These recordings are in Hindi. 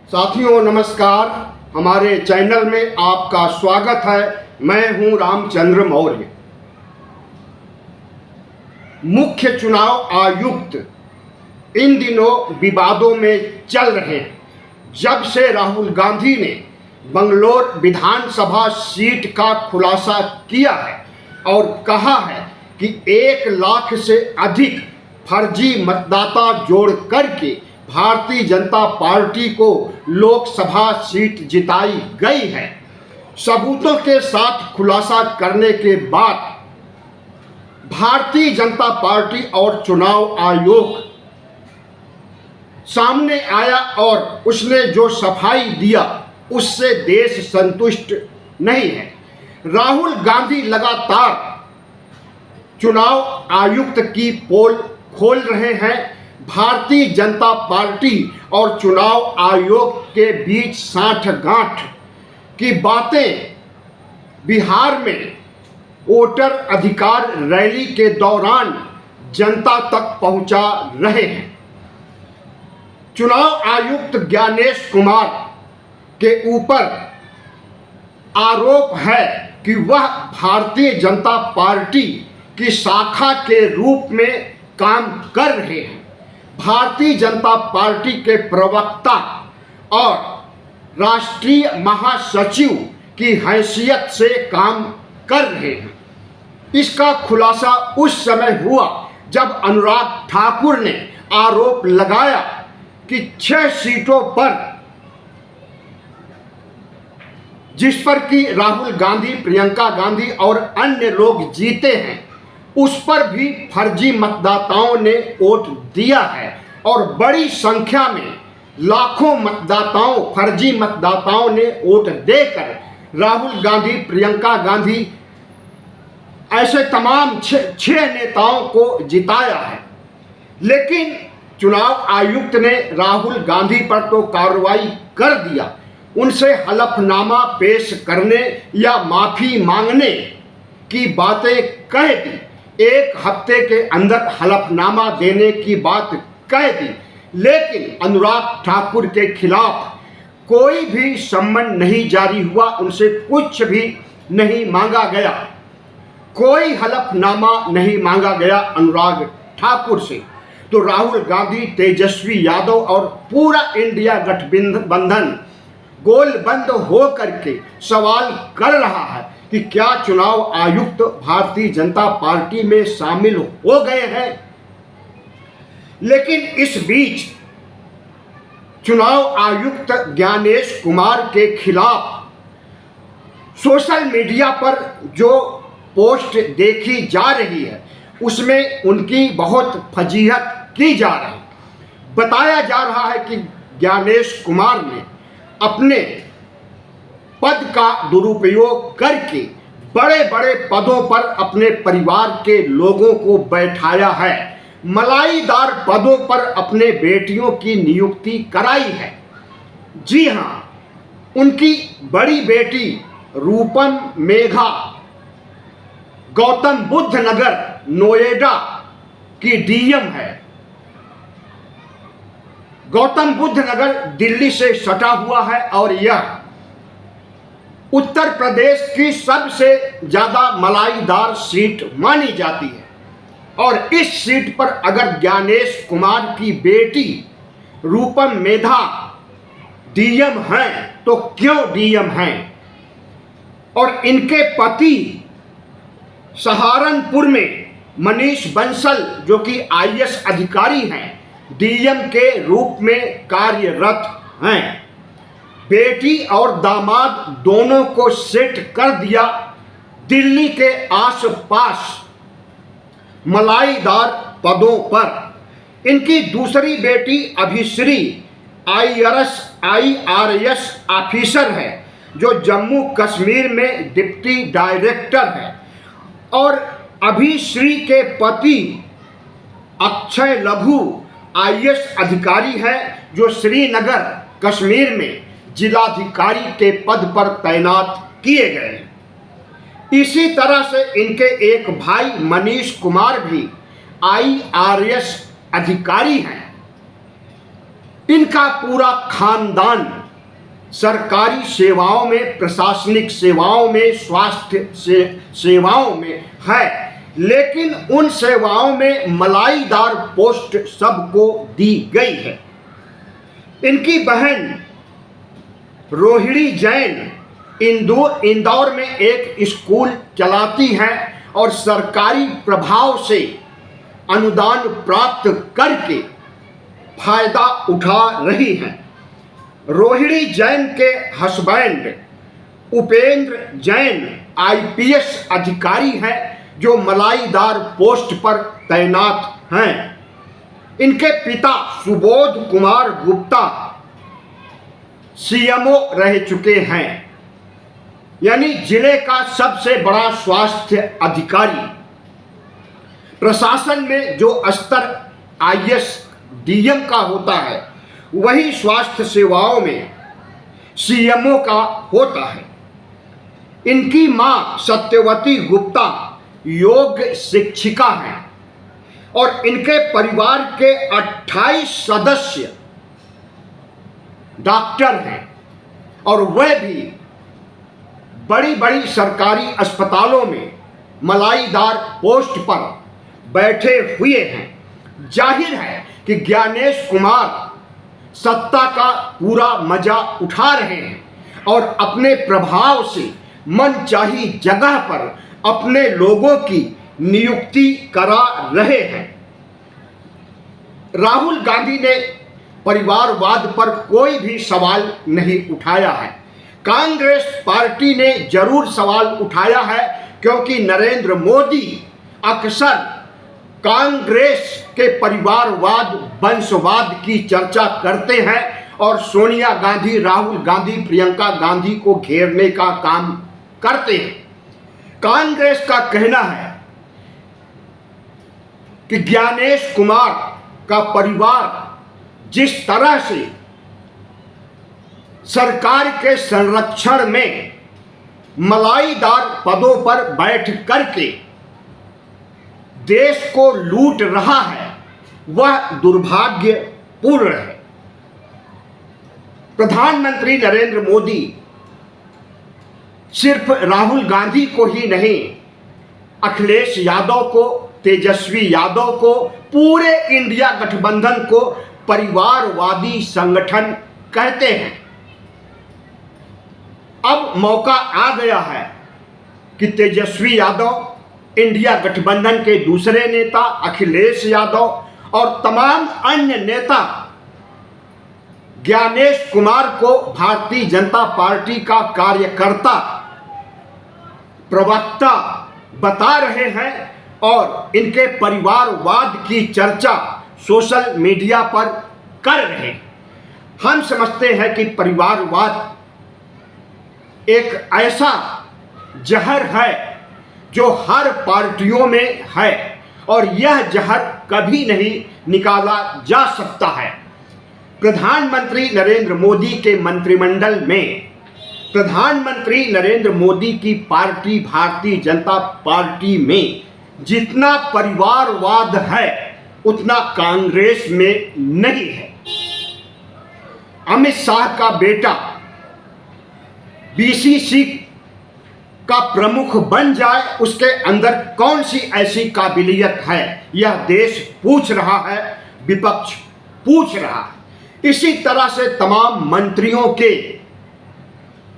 साथियों नमस्कार, हमारे चैनल में आपका स्वागत है। मैं हूं रामचंद्र मौर्य। मुख्य चुनाव आयुक्त इन दिनों विवादों में चल रहे हैं। जब से राहुल गांधी ने बंगलौर विधानसभा सीट का खुलासा किया है और कहा है कि 1 लाख से अधिक फर्जी मतदाता जोड़ करके भारतीय जनता पार्टी को लोकसभा सीट जिताई गई है, सबूतों के साथ खुलासा करने के बाद भारतीय जनता पार्टी और चुनाव आयोग सामने आया और उसने जो सफाई दिया उससे देश संतुष्ट नहीं है। राहुल गांधी लगातार चुनाव आयुक्त की पोल खोल रहे हैं। भारतीय जनता पार्टी और चुनाव आयोग के बीच साठगांठ की बातें बिहार में वोटर अधिकार रैली के दौरान जनता तक पहुंचा रहे हैं। चुनाव आयुक्त ज्ञानेश कुमार के ऊपर आरोप है कि वह भारतीय जनता पार्टी की शाखा के रूप में काम कर रहे हैं। भारतीय जनता पार्टी के प्रवक्ता और राष्ट्रीय महासचिव की हैसियत से काम कर रहे हैं। इसका खुलासा उस समय हुआ जब अनुराग ठाकुर ने आरोप लगाया कि 6 सीटों पर जिस पर कि राहुल गांधी, प्रियंका गांधी और अन्य लोग जीते हैं, उस पर भी फर्जी मतदाताओं ने वोट दिया है और बड़ी संख्या में लाखों मतदाताओं, फर्जी मतदाताओं ने वोट देकर राहुल गांधी, प्रियंका गांधी ऐसे तमाम 6 नेताओं को जिताया है। लेकिन चुनाव आयुक्त ने राहुल गांधी पर तो कार्रवाई कर दिया, उनसे हलफनामा पेश करने या माफी मांगने की बातें कह दी। 1 हफ्ते के अंदर हलफनामा देने की बात कह दी, लेकिन अनुराग ठाकुर के खिलाफ कोई भी सम्मन नहीं जारी हुआ, उनसे कुछ भी नहीं मांगा गया, कोई हलफनामा नहीं मांगा गया अनुराग ठाकुर से। तो राहुल गांधी, तेजस्वी यादव और पूरा इंडिया गठबंधन गोलबंद हो करके सवाल कर रहा है कि क्या चुनाव आयुक्त भारतीय जनता पार्टी में शामिल हो गए हैं। लेकिन इस बीच चुनाव आयुक्त ज्ञानेश कुमार के खिलाफ सोशल मीडिया पर जो पोस्ट देखी जा रही है उसमें उनकी बहुत फजीहत की जा रही है। बताया जा रहा है कि ज्ञानेश कुमार ने अपने पद का दुरुपयोग करके बड़े बड़े पदों पर अपने परिवार के लोगों को बैठाया है, मलाईदार पदों पर अपने बेटियों की नियुक्ति कराई है। जी हाँ, उनकी बड़ी बेटी रूपम मेघा गौतम बुद्ध नगर नोएडा की डीएम है। गौतम बुद्ध नगर दिल्ली से सटा हुआ है और यह उत्तर प्रदेश की सबसे ज़्यादा मलाईदार सीट मानी जाती है। और इस सीट पर अगर ज्ञानेश कुमार की बेटी रूपम मेधा डीएम हैं तो क्यों डीएम हैं, और इनके पति सहारनपुर में मनीष बंसल जो कि आईएएस अधिकारी हैं, डीएम के रूप में कार्यरत हैं। बेटी और दामाद दोनों को सेट कर दिया दिल्ली के आसपास मलाईदार पदों पर। इनकी दूसरी बेटी अभिश्री आईआरएस ऑफिसर है जो जम्मू कश्मीर में डिप्टी डायरेक्टर है, और अभिश्री के पति अक्षय लघु आईएएस अधिकारी है जो श्रीनगर कश्मीर में जिलाधिकारी के पद पर तैनात किए गए हैं। इसी तरह से इनके एक भाई मनीष कुमार भी आईआरएस अधिकारी हैं। इनका पूरा खानदान सरकारी सेवाओं में, प्रशासनिक सेवाओं में, स्वास्थ्य सेवाओं में है, लेकिन उन सेवाओं में मलाईदार पोस्ट सबको दी गई है। इनकी बहन रोहिणी जैन इंदौर में एक स्कूल चलाती हैं और सरकारी प्रभाव से अनुदान प्राप्त करके फायदा उठा रही हैं। रोहिणी जैन के हस्बैंड उपेंद्र जैन आईपीएस अधिकारी हैं जो मलाईदार पोस्ट पर तैनात हैं। इनके पिता सुबोध कुमार गुप्ता सीएमओ रह चुके हैं, यानी जिले का सबसे बड़ा स्वास्थ्य अधिकारी। प्रशासन में जो स्तर आईएएस डीएम का होता है वही स्वास्थ्य सेवाओं में सीएमओ का होता है। इनकी मां सत्यवती गुप्ता योग शिक्षिका हैं और इनके परिवार के 28 सदस्य डॉक्टर हैं और वह भी बड़ी बड़ी सरकारी अस्पतालों में मलाईदार पोस्ट पर बैठे हुए हैं। जाहिर है कि ज्ञानेश कुमार सत्ता का पूरा मजा उठा रहे हैं और अपने प्रभाव से मनचाही जगह पर अपने लोगों की नियुक्ति करा रहे हैं। राहुल गांधी ने परिवारवाद पर कोई भी सवाल नहीं उठाया है। कांग्रेस पार्टी ने जरूर सवाल उठाया है, क्योंकि नरेंद्र मोदी अक्सर कांग्रेस के परिवारवाद, वंशवाद की चर्चा करते हैं और सोनिया गांधी, राहुल गांधी, प्रियंका गांधी को घेरने का काम करते हैं। कांग्रेस का कहना है कि ज्ञानेश कुमार का परिवार जिस तरह से सरकार के संरक्षण में मलाईदार पदों पर बैठ करके देश को लूट रहा है वह दुर्भाग्यपूर्ण है। प्रधानमंत्री नरेंद्र मोदी सिर्फ राहुल गांधी को ही नहीं, अखिलेश यादव को, तेजस्वी यादव को, पूरे इंडिया गठबंधन को परिवारवादी संगठन कहते हैं। अब मौका आ गया है कि तेजस्वी यादव, इंडिया गठबंधन के दूसरे नेता अखिलेश यादव और तमाम अन्य नेता ज्ञानेश कुमार को भारतीय जनता पार्टी का कार्यकर्ता, प्रवक्ता बता रहे हैं और इनके परिवारवाद की चर्चा सोशल मीडिया पर कर रहे हैं। हम समझते हैं कि परिवारवाद एक ऐसा जहर है जो हर पार्टियों में है और यह जहर कभी नहीं निकाला जा सकता है। प्रधानमंत्री नरेंद्र मोदी के मंत्रिमंडल में प्रधानमंत्री नरेंद्र मोदी की पार्टी भारतीय जनता पार्टी में जितना परिवारवाद है उतना कांग्रेस में नहीं है। अमित शाह का बेटा बीसीसी का प्रमुख बन जाए, उसके अंदर कौन सी ऐसी काबिलियत है, यह देश पूछ रहा है, विपक्ष पूछ रहा है। इसी तरह से तमाम मंत्रियों के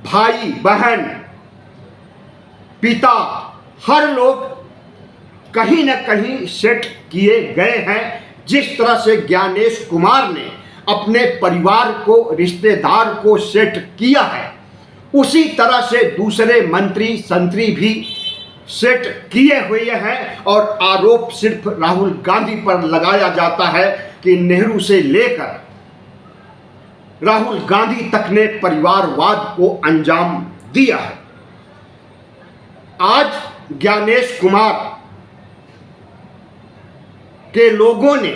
भाई बहन, पिता, हर लोग कहीं न कहीं सेट किए गए हैं। जिस तरह से ज्ञानेश कुमार ने अपने परिवार को, रिश्तेदार को सेट किया है, उसी तरह से दूसरे मंत्री संतरी भी सेट किए हुए हैं और आरोप सिर्फ राहुल गांधी पर लगाया जाता है कि नेहरू से लेकर राहुल गांधी तक ने परिवारवाद को अंजाम दिया है। आज ज्ञानेश कुमार के लोगों ने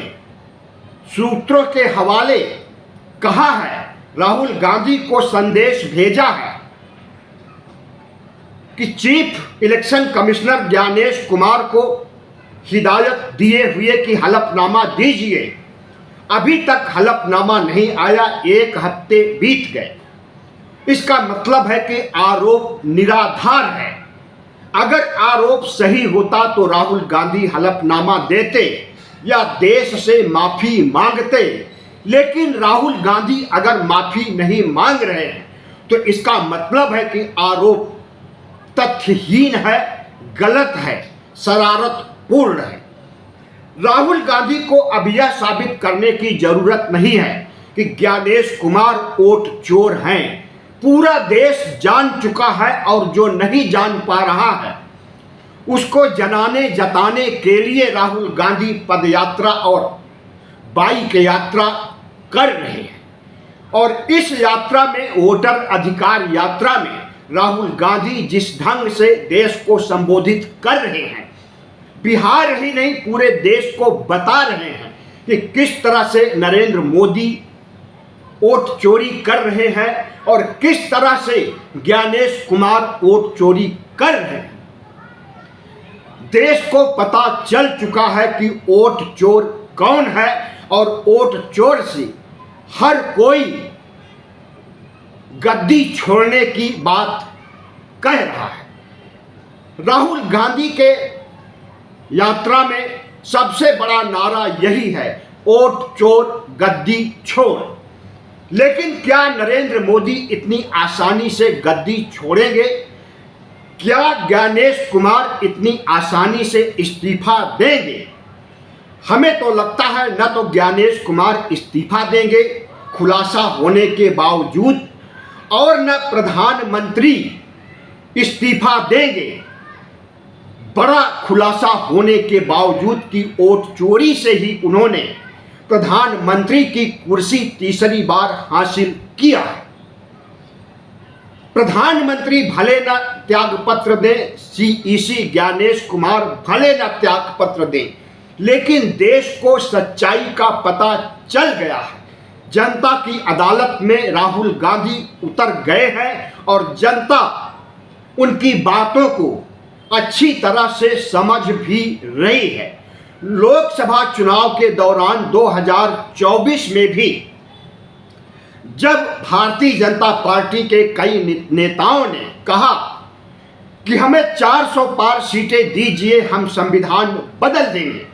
सूत्रों के हवाले कहा है, राहुल गांधी को संदेश भेजा है कि chief election commissioner Gyanesh Kumar को हिदायत दिए हुए कि हलफनामा दीजिए। अभी तक हलफनामा नहीं आया, 1 हफ्ते बीत गए इसका मतलब है कि आरोप निराधार है। अगर आरोप सही होता तो राहुल गांधी हलफनामा देते या देश से माफी मांगते, लेकिन राहुल गांधी अगर माफी नहीं मांग रहे हैं तो इसका मतलब है कि आरोप तथ्यहीन है, गलत है, शरारतपूर्ण है। राहुल गांधी को अब यह साबित करने की जरूरत नहीं है कि ज्ञानेश कुमार वोट चोर हैं। पूरा देश जान चुका है और जो नहीं जान पा रहा है उसको जताने के लिए राहुल गांधी पदयात्रा और बाइक यात्रा कर रहे हैं। और इस यात्रा में, वोटर अधिकार यात्रा में, राहुल गांधी जिस ढंग से देश को संबोधित कर रहे हैं, बिहार ही नहीं पूरे देश को बता रहे हैं कि किस तरह से नरेंद्र मोदी वोट चोरी कर रहे हैं और किस तरह से ज्ञानेश कुमार वोट चोरी कर रहे हैं। देश को पता चल चुका है कि वोट चोर कौन है और वोट चोर से हर कोई गद्दी छोड़ने की बात कह रहा है। राहुल गांधी के यात्रा में सबसे बड़ा नारा यही है, वोट चोर गद्दी छोड़। लेकिन क्या नरेंद्र मोदी इतनी आसानी से गद्दी छोड़ेंगे? क्या ज्ञानेश कुमार इतनी आसानी से इस्तीफा देंगे? हमें तो लगता है न तो ज्ञानेश कुमार इस्तीफा देंगे खुलासा होने के बावजूद, और न प्रधानमंत्री इस्तीफा देंगे बड़ा खुलासा होने के बावजूद कि वोट चोरी से ही उन्होंने प्रधानमंत्री की कुर्सी तीसरी बार हासिल किया है। प्रधानमंत्री भले न त्यागपत्र दें, सीईसी ज्ञानेश कुमार भले न त्यागपत्र दें, लेकिन देश को सच्चाई का पता चल गया है। जनता की अदालत में राहुल गांधी उतर गए हैं और जनता उनकी बातों को अच्छी तरह से समझ भी रही है। लोकसभा चुनाव के दौरान 2024 में भी जब भारतीय जनता पार्टी के कई नेताओं ने कहा कि हमें 400 पार सीटें दीजिए, हम संविधान बदल देंगे,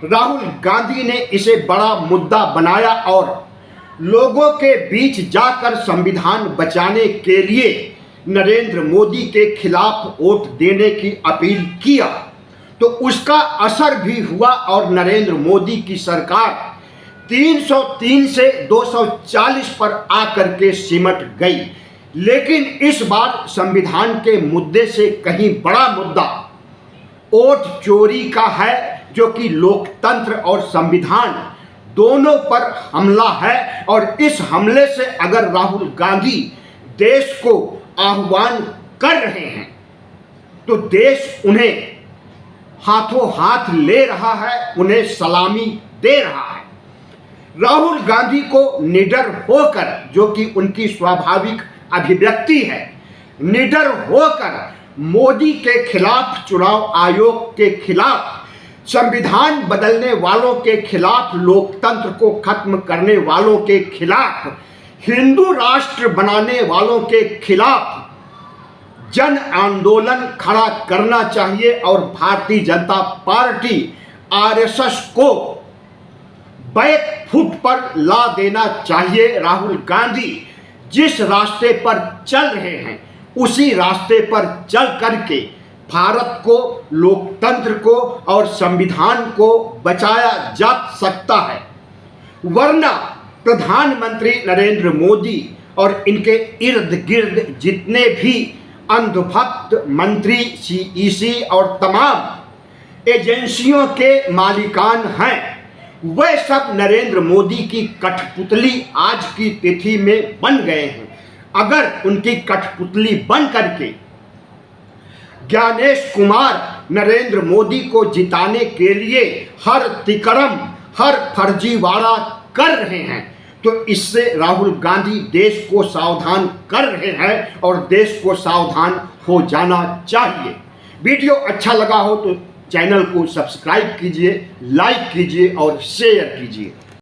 राहुल गांधी ने इसे बड़ा मुद्दा बनाया और लोगों के बीच जाकर संविधान बचाने के लिए नरेंद्र मोदी के खिलाफ वोट देने की अपील किया। तो उसका असर भी हुआ और नरेंद्र मोदी की सरकार 303 से 240 पर आकर के सिमट गई। लेकिन इस बार संविधान के मुद्दे से कहीं बड़ा मुद्दा वोट चोरी का है, जो कि लोकतंत्र और संविधान दोनों पर हमला है। और इस हमले से अगर राहुल गांधी देश को आह्वान कर रहे हैं तो देश उन्हें हाथों हाथ ले रहा है, उन्हें सलामी दे रहा है। राहुल गांधी को निडर होकर, जो कि उनकी स्वाभाविक अभिव्यक्ति है, निडर होकर मोदी के खिलाफ, चुनाव आयोग के खिलाफ, संविधान बदलने वालों के खिलाफ, लोकतंत्र को खत्म करने वालों के खिलाफ, हिंदू राष्ट्र बनाने वालों के खिलाफ जन आंदोलन खड़ा करना चाहिए। और भारतीय जनता पार्टी आरएसएस को बैक फुट पर ला देना चाहिए। राहुल गांधी जिस रास्ते पर चल रहे हैं उसी रास्ते पर चल करके भारत को, लोकतंत्र को और संविधान को बचाया जा सकता है। वरना प्रधानमंत्री नरेंद्र मोदी और इनके इर्द गिर्द जितने भी अंधभक्त मंत्री, सीईसी और तमाम एजेंसियों के मालिकान हैं, वह सब नरेंद्र मोदी की कठपुतली आज की तिथि में बन गए हैं। अगर उनकी कठपुतली बन करके ज्ञानेश कुमार नरेंद्र मोदी को जिताने के लिए हर तिकड़म, हर फर्जीवाड़ा कर रहे हैं, तो इससे राहुल गांधी देश को सावधान कर रहे हैं और देश को सावधान हो जाना चाहिए। वीडियो अच्छा लगा हो तो चैनल को सब्सक्राइब कीजिए, लाइक कीजिए और शेयर कीजिए।